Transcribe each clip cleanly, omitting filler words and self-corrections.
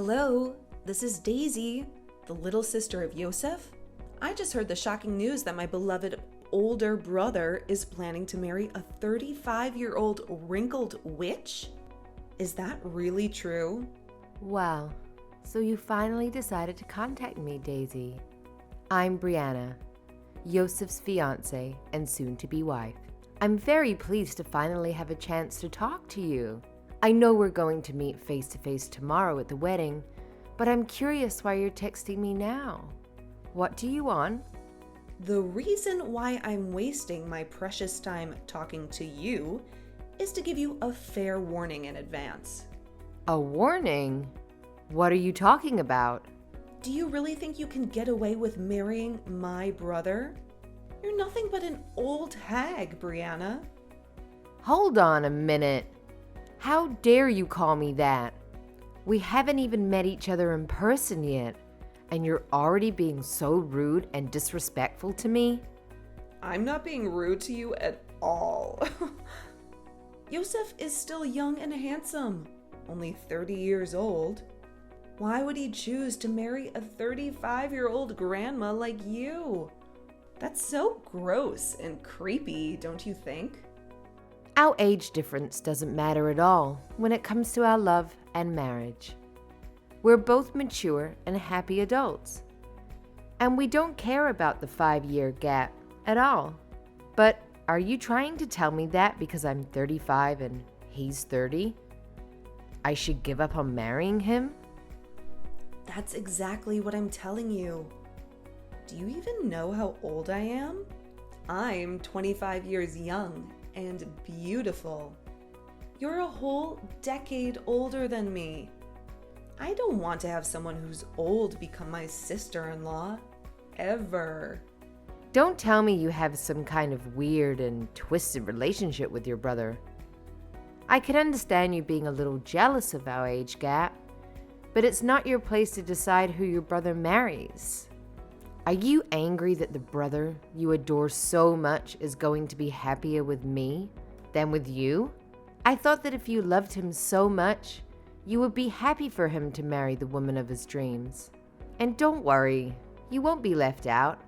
Hello, this is Daisy, the little sister of Yousef. I just heard the shocking news that my beloved older brother is planning to marry a 35-year-old wrinkled witch. Is that really true? Wow, so you finally decided to contact me, Daisy. I'm Brianna, Yousef's fiance and soon-to-be wife. I'm very pleased to finally have a chance to talk to you. I know we're going to meet face-to-face tomorrow at the wedding, but I'm curious why you're texting me now. What do you want? The reason why I'm wasting my precious time talking to you is to give you a fair warning in advance. A warning? What are you talking about? Do you really think you can get away with marrying my brother? You're nothing but an old hag, Brianna. Hold on a minute. How dare you call me that? We haven't even met each other in person yet, and you're already being so rude and disrespectful to me? I'm not being rude to you at all. Yousef is still young and handsome, only 30 years old. Why would he choose to marry a 35-year-old grandma like you? That's so gross and creepy, don't you think? Our age difference doesn't matter at all when it comes to our love and marriage. We're both mature and happy adults, and we don't care about the 5-year gap at all. But are you trying to tell me that because I'm 35 and he's 30, I should give up on marrying him? That's exactly what I'm telling you. Do you even know how old I am? I'm 25 years young and beautiful. You're a whole decade older than me. I don't want to have someone who's old become my sister-in-law. Ever. Don't tell me you have some kind of weird and twisted relationship with your brother. I can understand you being a little jealous of our age gap, but it's not your place to decide who your brother marries. Are you angry that the brother you adore so much is going to be happier with me than with you? I thought that if you loved him so much, you would be happy for him to marry the woman of his dreams. And don't worry, you won't be left out,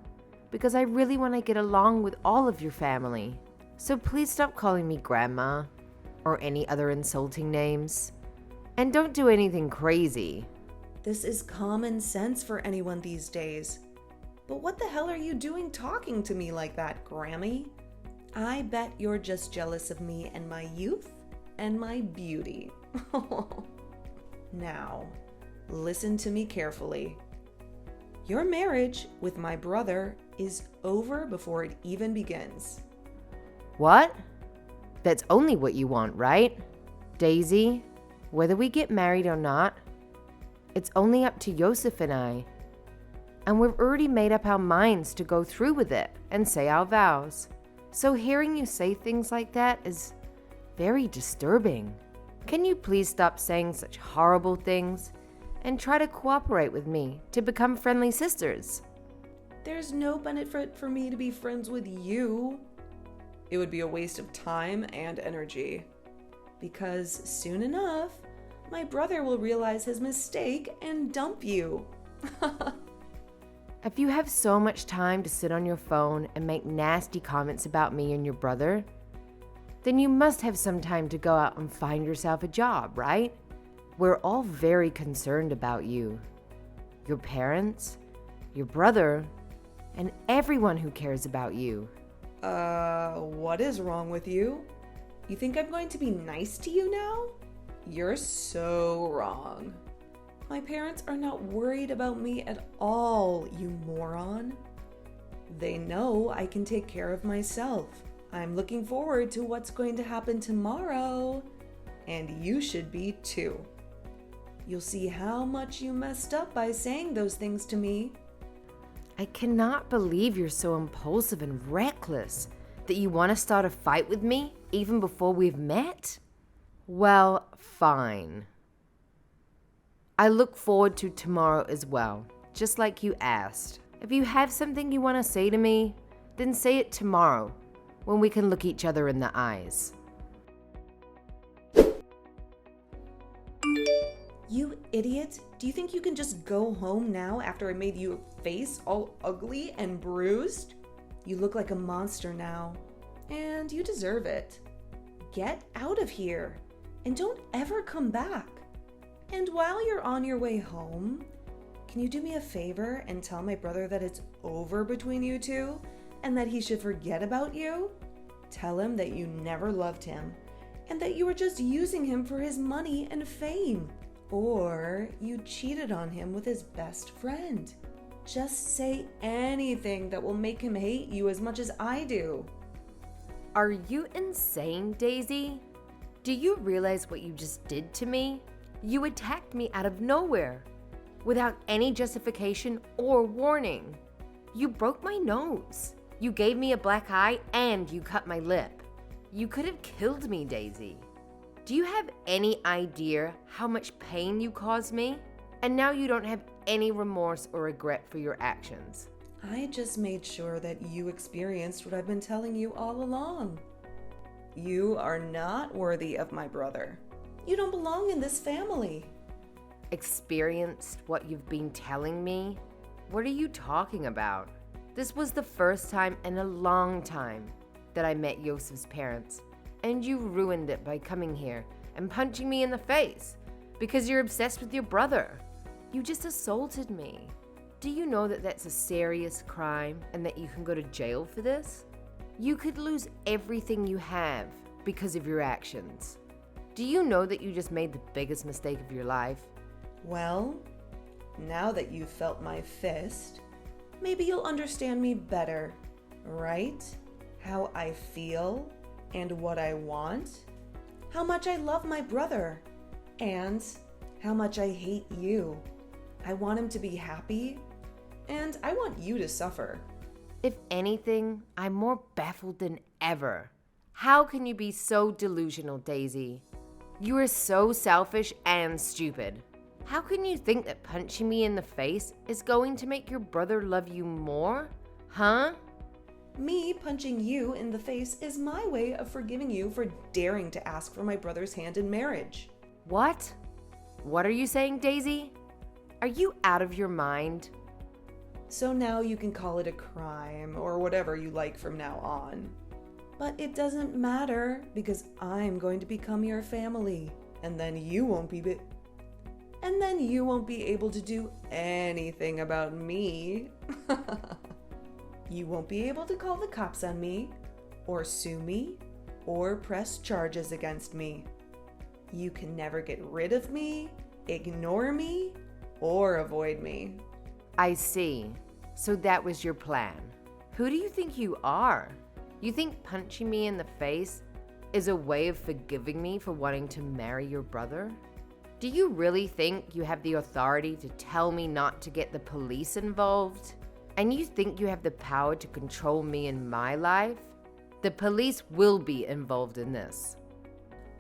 because I really want to get along with all of your family. So please stop calling me Grandma or any other insulting names. And don't do anything crazy. This is common sense for anyone these days. But what the hell are you doing talking to me like that, Grammy? I bet you're just jealous of me and my youth and my beauty. Now, listen to me carefully. Your marriage with my brother is over before it even begins. What? That's only what you want, right? Daisy, whether we get married or not, it's only up to Yousef and I. And we've already made up our minds to go through with it and say our vows. So hearing you say things like that is very disturbing. Can you please stop saying such horrible things and try to cooperate with me to become friendly sisters? There's no benefit for me to be friends with you. It would be a waste of time and energy. Because soon enough, my brother will realize his mistake and dump you. If you have so much time to sit on your phone and make nasty comments about me and your brother, then you must have some time to go out and find yourself a job, right? We're all very concerned about you, your parents, your brother, and everyone who cares about you. What is wrong with you? You think I'm going to be nice to you now? You're so wrong. My parents are not worried about me at all, you moron. They know I can take care of myself. I'm looking forward to what's going to happen tomorrow. And you should be too. You'll see how much you messed up by saying those things to me. I cannot believe you're so impulsive and reckless that you want to start a fight with me even before we've met? Well, fine. I look forward to tomorrow as well, just like you asked. If you have something you want to say to me, then say it tomorrow when we can look each other in the eyes. You idiot. Do you think you can just go home now after I made your face all ugly and bruised? You look like a monster now, and you deserve it. Get out of here, and don't ever come back. And while you're on your way home, can you do me a favor and tell my brother that it's over between you two and that he should forget about you? Tell him that you never loved him and that you were just using him for his money and fame. Or you cheated on him with his best friend. Just say anything that will make him hate you as much as I do. Are you insane, Daisy? Do you realize what you just did to me? You attacked me out of nowhere, without any justification or warning. You broke my nose. You gave me a black eye and you cut my lip. You could have killed me, Daisy. Do you have any idea how much pain you caused me? And now you don't have any remorse or regret for your actions. I just made sure that you experienced what I've been telling you all along. You are not worthy of my brother. You don't belong in this family. Experienced what you've been telling me? What are you talking about? This was the first time in a long time that I met Yousef's parents, and you ruined it by coming here and punching me in the face because you're obsessed with your brother. You just assaulted me. Do you know that that's a serious crime and that you can go to jail for this? You could lose everything you have because of your actions. Do you know that you just made the biggest mistake of your life? Well, now that you've felt my fist, maybe you'll understand me better, right? How I feel and what I want, how much I love my brother, and how much I hate you. I want him to be happy, and I want you to suffer. If anything, I'm more baffled than ever. How can you be so delusional, Daisy? You are so selfish and stupid. How can you think that punching me in the face is going to make your brother love you more? Huh? Me punching you in the face is my way of forgiving you for daring to ask for my brother's hand in marriage. What? What are you saying, Daisy? Are you out of your mind? So now you can call it a crime or whatever you like from now on. But it doesn't matter because I'm going to become your family, and then you won't be able to do anything about me. You won't be able to call the cops on me, or sue me, or press charges against me. You can never get rid of me, ignore me, or avoid me. I see. So that was your plan. Who do you think you are? You think punching me in the face is a way of forgiving me for wanting to marry your brother? Do you really think you have the authority to tell me not to get the police involved? And you think you have the power to control me in my life? The police will be involved in this.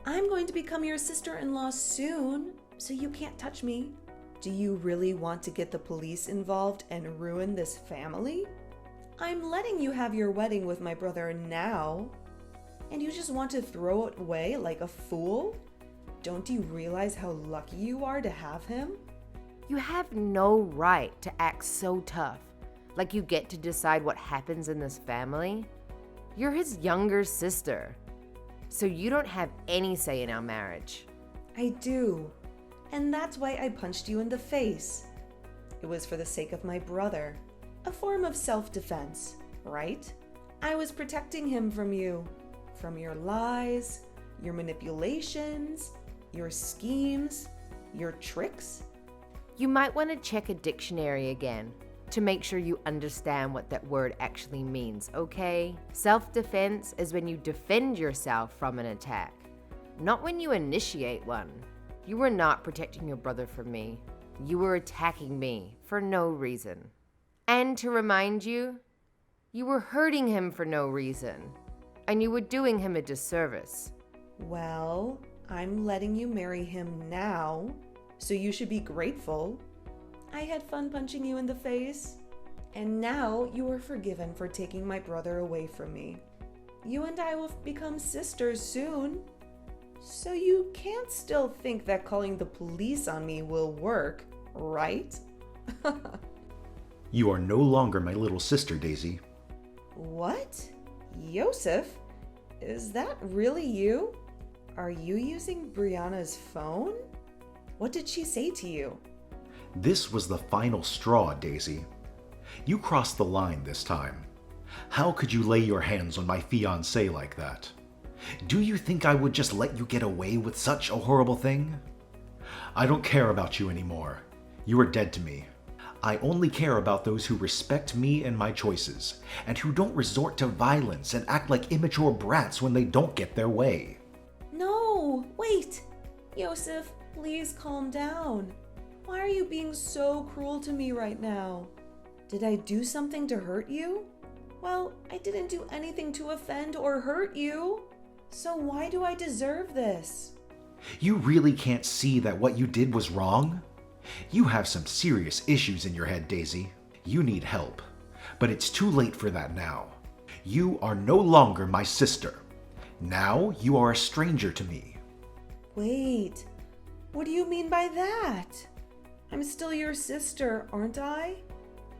I'm going to become your sister-in-law soon, so you can't touch me. Do you really want to get the police involved and ruin this family? I'm letting you have your wedding with my brother now, and you just want to throw it away like a fool? Don't you realize how lucky you are to have him? You have no right to act so tough, like you get to decide what happens in this family. You're his younger sister, so you don't have any say in our marriage. I do, and that's why I punched you in the face. It was for the sake of my brother, a form of self-defense, right? I was protecting him from you, from your lies, your manipulations, your schemes, your tricks. You might want to check a dictionary again to make sure you understand what that word actually means, okay? Self-defense is when you defend yourself from an attack, not when you initiate one. You were not protecting your brother from me. You were attacking me for no reason. And to remind you, you were hurting him for no reason, and you were doing him a disservice. Well, I'm letting you marry him now, so you should be grateful. I had fun punching you in the face, and now you are forgiven for taking my brother away from me. You and I will become sisters soon. So you can't still think that calling the police on me will work, right? You are no longer my little sister, Daisy. What? Yousef? Is that really you? Are you using Brianna's phone? What did she say to you? This was the final straw, Daisy. You crossed the line this time. How could you lay your hands on my fiancé like that? Do you think I would just let you get away with such a horrible thing? I don't care about you anymore. You are dead to me. I only care about those who respect me and my choices, and who don't resort to violence and act like immature brats when they don't get their way. No, wait. Yousef, please calm down. Why are you being so cruel to me right now? Did I do something to hurt you? Well, I didn't do anything to offend or hurt you. So why do I deserve this? You really can't see that what you did was wrong? You have some serious issues in your head, Daisy. You need help. But it's too late for that now. You are no longer my sister. Now you are a stranger to me. Wait, what do you mean by that? I'm still your sister, aren't I?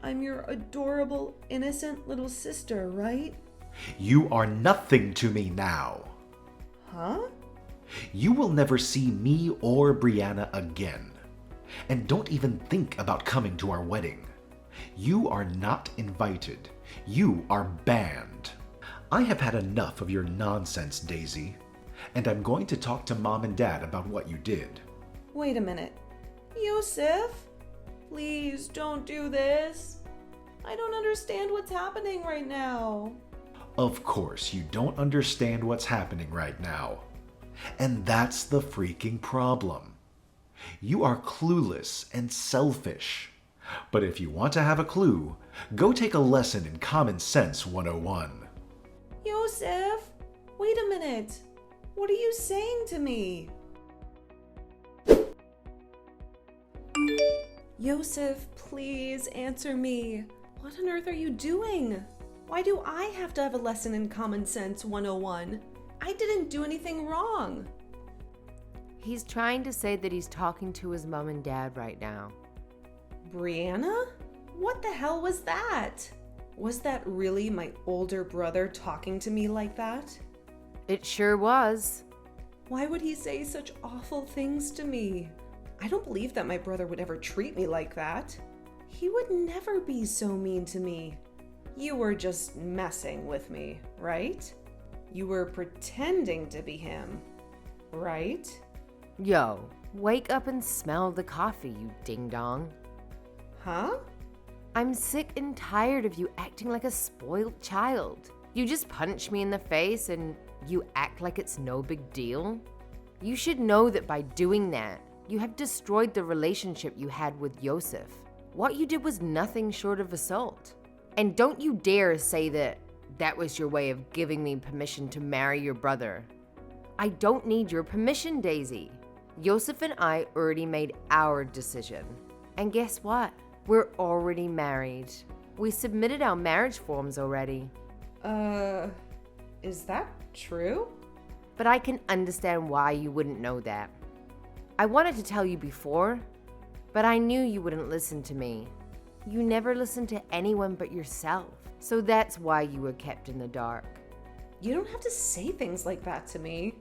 I'm your adorable, innocent little sister, right? You are nothing to me now. Huh? You will never see me or Brianna again. And don't even think about coming to our wedding. You are not invited. You are banned. I have had enough of your nonsense, Daisy. And I'm going to talk to Mom and Dad about what you did. Wait a minute. Yousef? Please don't do this. I don't understand what's happening right now. Of course, you don't understand what's happening right now. And that's the freaking problem. You are clueless and selfish. But if you want to have a clue, go take a lesson in Common Sense 101. Yousef, wait a minute. What are you saying to me? Yousef, please answer me. What on earth are you doing? Why do I have to have a lesson in Common Sense 101? I didn't do anything wrong. He's trying to say that he's talking to his mom and dad right now. Brianna? What the hell was that? Was that really my older brother talking to me like that? It sure was. Why would he say such awful things to me? I don't believe that my brother would ever treat me like that. He would never be so mean to me. You were just messing with me, right? You were pretending to be him, right? Yo, wake up and smell the coffee, you ding-dong. Huh? I'm sick and tired of you acting like a spoiled child. You just punch me in the face and you act like it's no big deal. You should know that by doing that, you have destroyed the relationship you had with Yousef. What you did was nothing short of assault. And don't you dare say that that was your way of giving me permission to marry your brother. I don't need your permission, Daisy. Yousef and I already made our decision. And guess what? We're already married. We submitted our marriage forms already. Is that true? But I can understand why you wouldn't know that. I wanted to tell you before, but I knew you wouldn't listen to me. You never listen to anyone but yourself. So that's why you were kept in the dark. You don't have to say things like that to me.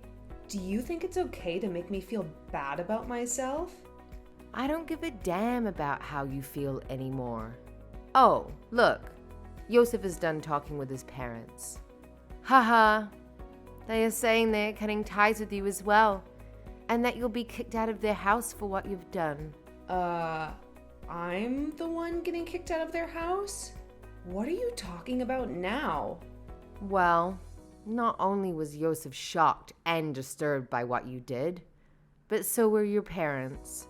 Do you think it's okay to make me feel bad about myself? I don't give a damn about how you feel anymore. Oh, look. Yousef is done talking with his parents. Haha. They are saying they're cutting ties with you as well, and that you'll be kicked out of their house for what you've done. I'm the one getting kicked out of their house? What are you talking about now? Well, not only was Yousef shocked and disturbed by what you did, but so were your parents.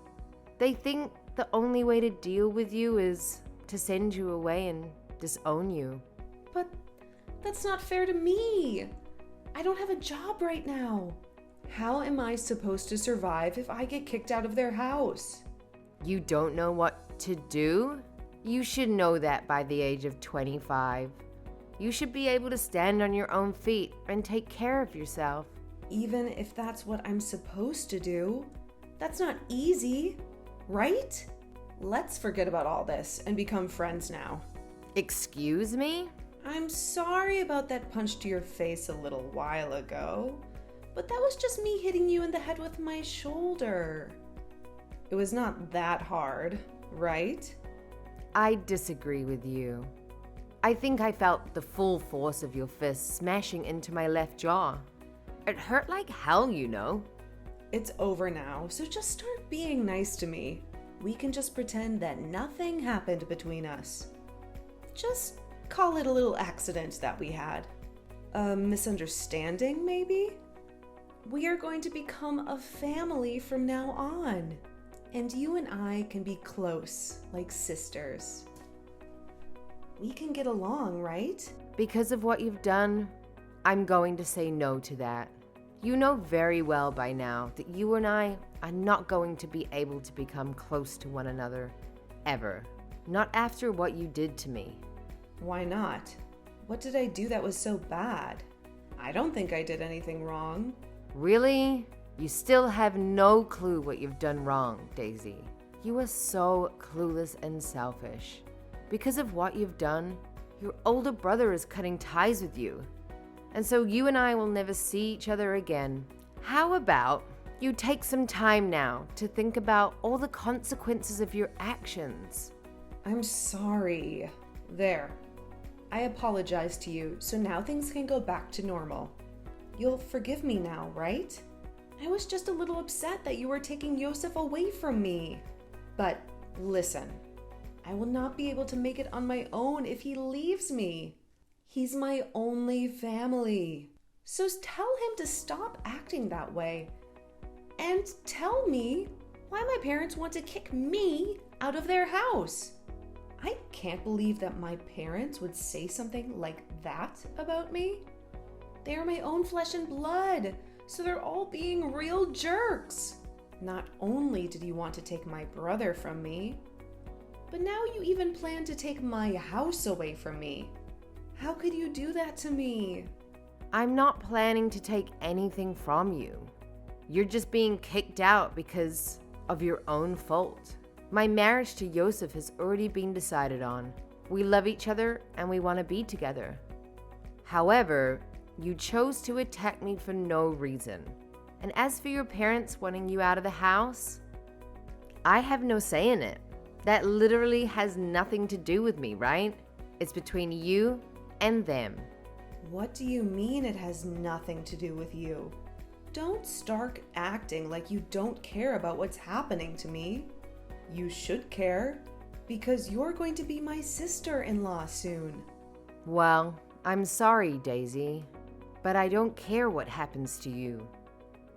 They think the only way to deal with you is to send you away and disown you. But that's not fair to me. I don't have a job right now. How am I supposed to survive if I get kicked out of their house? You don't know what to do? You should know that by the age of 25. You should be able to stand on your own feet and take care of yourself. even if that's what I'm supposed to do. That's not easy, right? Let's forget about all this and become friends now. Excuse me? I'm sorry about that punch to your face a little while ago, but that was just me hitting you in the head with my shoulder. It was not that hard, right? I disagree with you. I think I felt the full force of your fist smashing into my left jaw. It hurt like hell, you know. It's over now, so just start being nice to me. We can just pretend that nothing happened between us. Just call it a little accident that we had. A misunderstanding, maybe? We are going to become a family from now on. And you and I can be close, like sisters. We can get along, right? Because of what you've done, I'm going to say no to that. You know very well by now that you and I are not going to be able to become close to one another, ever. Not after what you did to me. Why not? What did I do that was so bad? I don't think I did anything wrong. Really? You still have no clue what you've done wrong, Daisy. You are so clueless and selfish. Because of what you've done, your older brother is cutting ties with you. And so you and I will never see each other again. How about you take some time now to think about all the consequences of your actions? I'm sorry. There. I apologize to you, so now things can go back to normal. You'll forgive me now, right? I was just a little upset that you were taking Yousef away from me. But listen, I will not be able to make it on my own if he leaves me. He's my only family. So tell him to stop acting that way. And tell me why my parents want to kick me out of their house. I can't believe that my parents would say something like that about me. They are my own flesh and blood, so they're all being real jerks. Not only did you want to take my brother from me, but now you even plan to take my house away from me. How could you do that to me? I'm not planning to take anything from you. You're just being kicked out because of your own fault. My marriage to Yousef has already been decided on. We love each other and we want to be together. However, you chose to attack me for no reason. And as for your parents wanting you out of the house, I have no say in it. That literally has nothing to do with me, right? It's between you and them. What do you mean it has nothing to do with you? Don't start acting like you don't care about what's happening to me. You should care, because you're going to be my sister-in-law soon. Well, I'm sorry, Daisy, but I don't care what happens to you.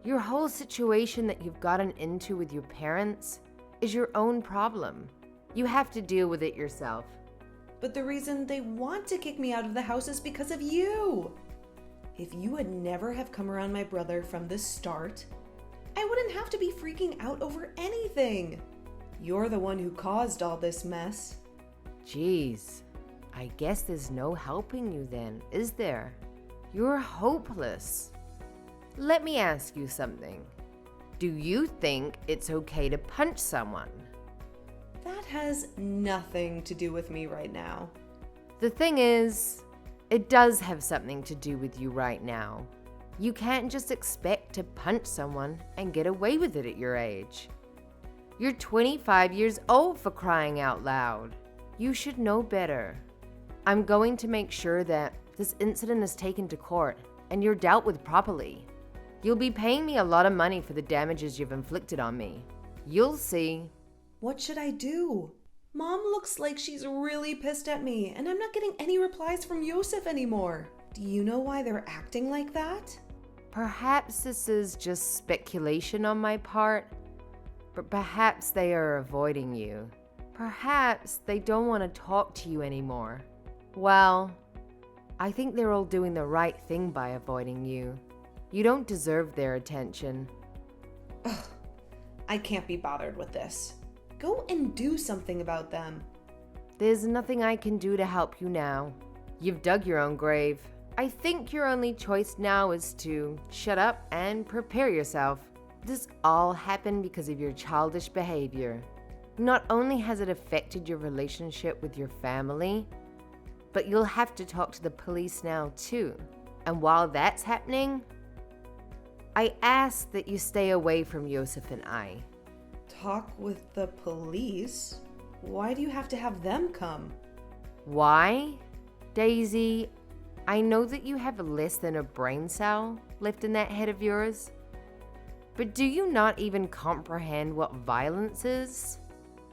Your whole situation that you've gotten into with your parents is your own problem. You have to deal with it yourself. But the reason they want to kick me out of the house is because of you. If you would never have come around my brother from the start, I wouldn't have to be freaking out over anything. You're the one who caused all this mess. Jeez, I guess there's no helping you then, is there? You're hopeless. Let me ask you something. Do you think it's okay to punch someone? That has nothing to do with me right now. The thing is, it does have something to do with you right now. You can't just expect to punch someone and get away with it at your age. You're 25 years old, for crying out loud. You should know better. I'm going to make sure that this incident is taken to court and you're dealt with properly. You'll be paying me a lot of money for the damages you've inflicted on me. You'll see. What should I do? Mom looks like she's really pissed at me, and I'm not getting any replies from Yousef anymore. Do you know why they're acting like that? Perhaps this is just speculation on my part, but perhaps they are avoiding you. Perhaps they don't want to talk to you anymore. Well, I think they're all doing the right thing by avoiding you. You don't deserve their attention. Ugh, I can't be bothered with this. Go and do something about them. There's nothing I can do to help you now. You've dug your own grave. I think your only choice now is to shut up and prepare yourself. This all happened because of your childish behavior. Not only has it affected your relationship with your family, but you'll have to talk to the police now too. And while that's happening, I ask that you stay away from Yousef and I. Talk with the police? Why do you have to have them come? Why? Daisy, I know that you have less than a brain cell left in that head of yours, but do you not even comprehend what violence is?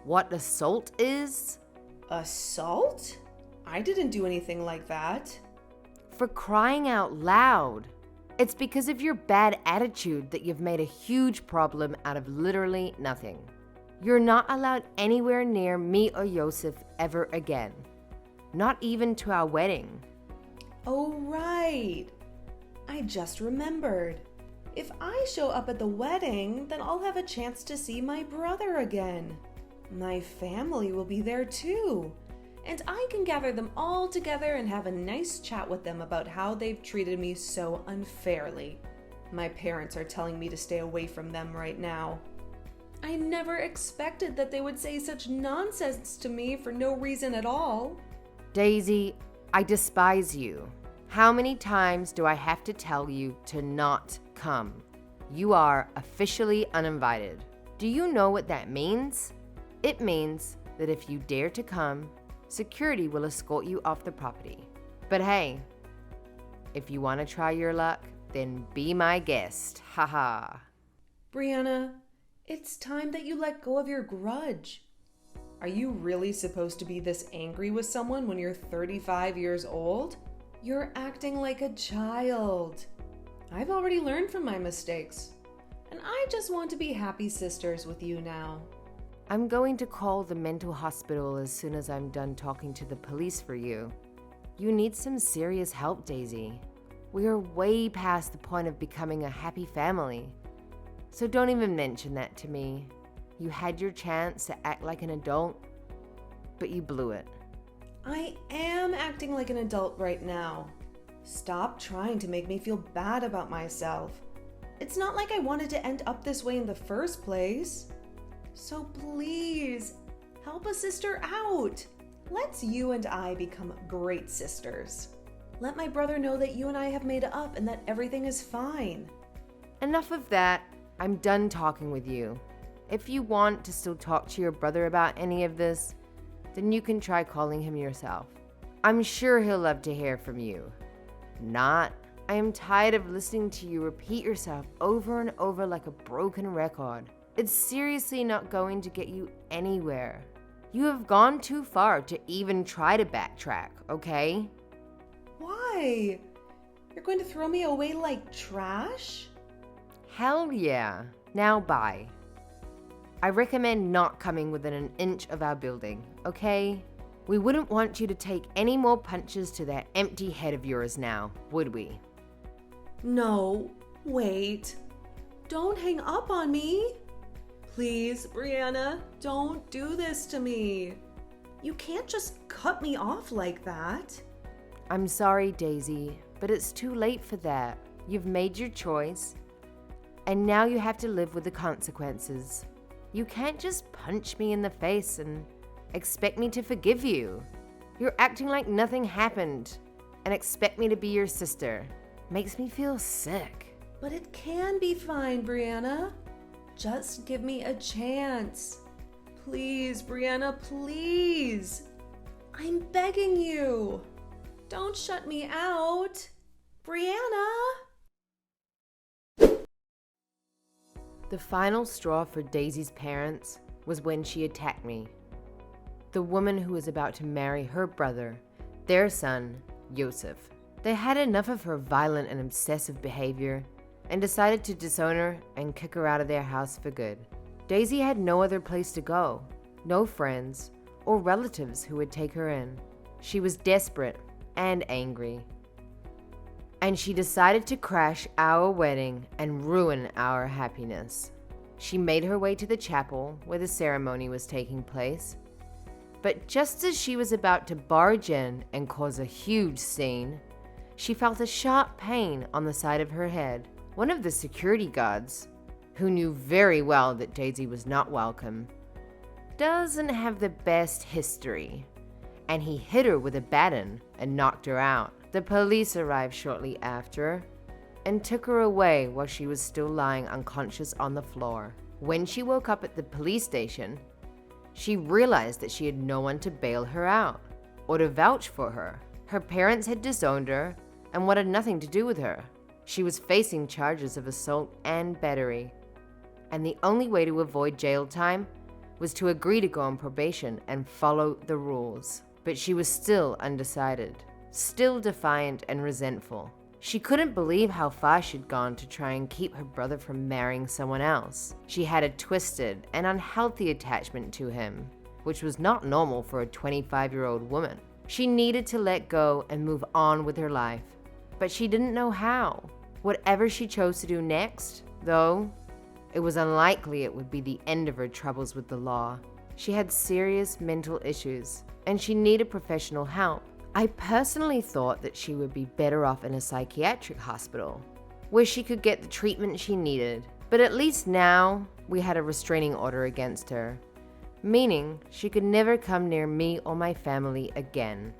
What assault is? Assault? I didn't do anything like that. For crying out loud. It's because of your bad attitude that you've made a huge problem out of literally nothing. You're not allowed anywhere near me or Yousef ever again. Not even to our wedding. Oh, right. I just remembered. If I show up at the wedding, then I'll have a chance to see my brother again. My family will be there too. And I can gather them all together and have a nice chat with them about how they've treated me so unfairly. My parents are telling me to stay away from them right now. I never expected that they would say such nonsense to me for no reason at all. Daisy, I despise you. How many times do I have to tell you to not come? You are officially uninvited. Do you know what that means? It means that if you dare to come, security will escort you off the property. But hey, if you want to try your luck, then be my guest. Haha. Brianna, it's time that you let go of your grudge. Are you really supposed to be this angry with someone when you're 35 years old? You're acting like a child. I've already learned from my mistakes, and I just want to be happy sisters with you now. I'm going to call the mental hospital as soon as I'm done talking to the police for you. You need some serious help, Daisy. We are way past the point of becoming a happy family. So don't even mention that to me. You had your chance to act like an adult, but you blew it. I am acting like an adult right now. Stop trying to make me feel bad about myself. It's not like I wanted to end up this way in the first place. So please, help a sister out. Let's you and I become great sisters. Let my brother know that you and I have made up and that everything is fine. Enough of that. I'm done talking with you. If you want to still talk to your brother about any of this, then you can try calling him yourself. I'm sure he'll love to hear from you. Not. I am tired of listening to you repeat yourself over and over like a broken record. It's seriously not going to get you anywhere. You have gone too far to even try to backtrack, okay? Why? You're going to throw me away like trash? Hell yeah. Now bye. I recommend not coming within an inch of our building, okay? We wouldn't want you to take any more punches to that empty head of yours now, would we? No, wait. Don't hang up on me. Please, Brianna, don't do this to me. You can't just cut me off like that. I'm sorry, Daisy, but it's too late for that. You've made your choice, and now you have to live with the consequences. You can't just punch me in the face and expect me to forgive you. You're acting like nothing happened and expect me to be your sister. Makes me feel sick. But it can be fine, Brianna. Just give me a chance. Please, Brianna, please. I'm begging you. Don't shut me out. Brianna! The final straw for Daisy's parents was when she attacked me. The woman who was about to marry her brother, their son, Yousef. They had enough of her violent and obsessive behavior and decided to disown her and kick her out of their house for good. Daisy had no other place to go, no friends or relatives who would take her in. She was desperate and angry. And she decided to crash our wedding and ruin our happiness. She made her way to the chapel where the ceremony was taking place. But just as she was about to barge in and cause a huge scene, she felt a sharp pain on the side of her head. One of the security guards, who knew very well that Daisy was not welcome, doesn't have the best history, and he hit her with a baton and knocked her out. The police arrived shortly after and took her away while she was still lying unconscious on the floor. When she woke up at the police station, she realized that she had no one to bail her out or to vouch for her. Her parents had disowned her and wanted nothing to do with her. She was facing charges of assault and battery, and the only way to avoid jail time was to agree to go on probation and follow the rules. But she was still undecided, still defiant and resentful. She couldn't believe how far she'd gone to try and keep her brother from marrying someone else. She had a twisted and unhealthy attachment to him, which was not normal for a 25-year-old woman. She needed to let go and move on with her life, but she didn't know how. Whatever she chose to do next, though, it was unlikely it would be the end of her troubles with the law. She had serious mental issues, and she needed professional help. I personally thought that she would be better off in a psychiatric hospital, where she could get the treatment she needed. But at least now, we had a restraining order against her, meaning she could never come near me or my family again.